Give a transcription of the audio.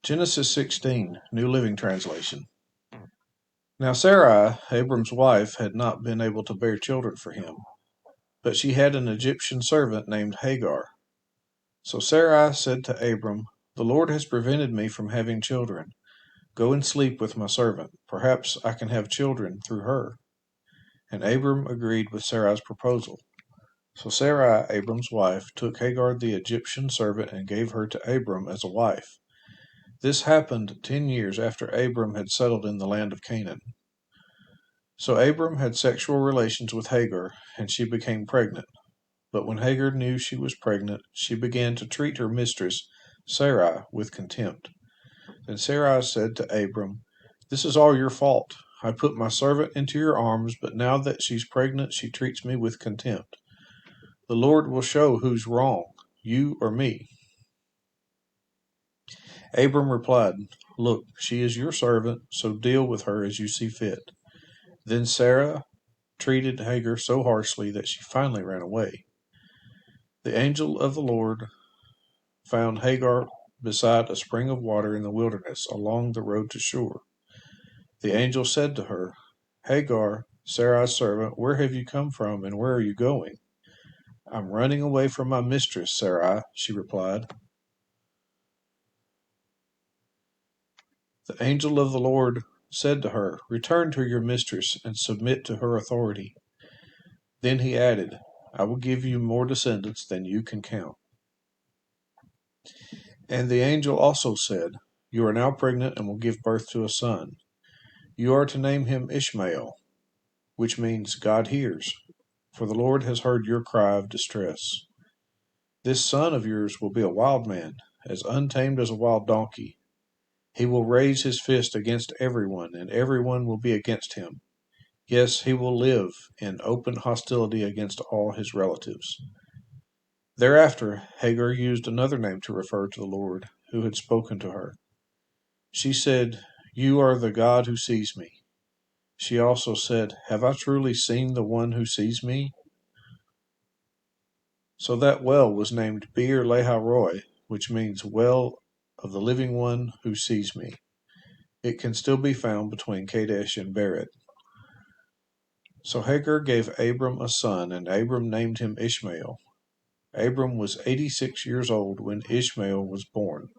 Genesis 16, New Living Translation. Now Sarai, Abram's wife, had not been able to bear children for him, but she had an Egyptian servant named Hagar. So Sarai said to Abram, "The Lord has prevented me from having children. Go and sleep with my servant. Perhaps I can have children through her." And Abram agreed with Sarai's proposal. So Sarai, Abram's wife, took Hagar the Egyptian servant and gave her to Abram as a wife. This happened 10 years after Abram had settled in the land of Canaan. So Abram had sexual relations with Hagar, and she became pregnant. But when Hagar knew she was pregnant, she began to treat her mistress, Sarai, with contempt. Then Sarai said to Abram, "This is all your fault. I put my servant into your arms, but now that she's pregnant, she treats me with contempt. The Lord will show who's wrong, you or me." Abram replied, "Look, she is your servant, so deal with her as you see fit." Then Sarah treated Hagar so harshly that she finally ran away. The angel of the Lord found Hagar beside a spring of water in the wilderness along the road to Shur. The angel said to her, "Hagar, Sarai's servant, where have you come from and where are you going?" "I'm running away from my mistress, Sarai," she replied. The angel of the Lord said to her, "Return to your mistress and submit to her authority." Then he added, "I will give you more descendants than you can count." And the angel also said, "You are now pregnant and will give birth to a son. You are to name him Ishmael, which means God hears, for the Lord has heard your cry of distress. This son of yours will be a wild man, as untamed as a wild donkey. He will raise his fist against everyone, and everyone will be against him. Yes, he will live in open hostility against all his relatives." Thereafter, Hagar used another name to refer to the Lord who had spoken to her. She said, "You are the God who sees me." She also said, "Have I truly seen the one who sees me?" So that well was named Beer Lahai Roi, which means well of the living one who sees me. It can still be found between Kadesh and Bered. So Hagar gave Abram a son, and Abram named him Ishmael. Abram was 86 years old when Ishmael was born.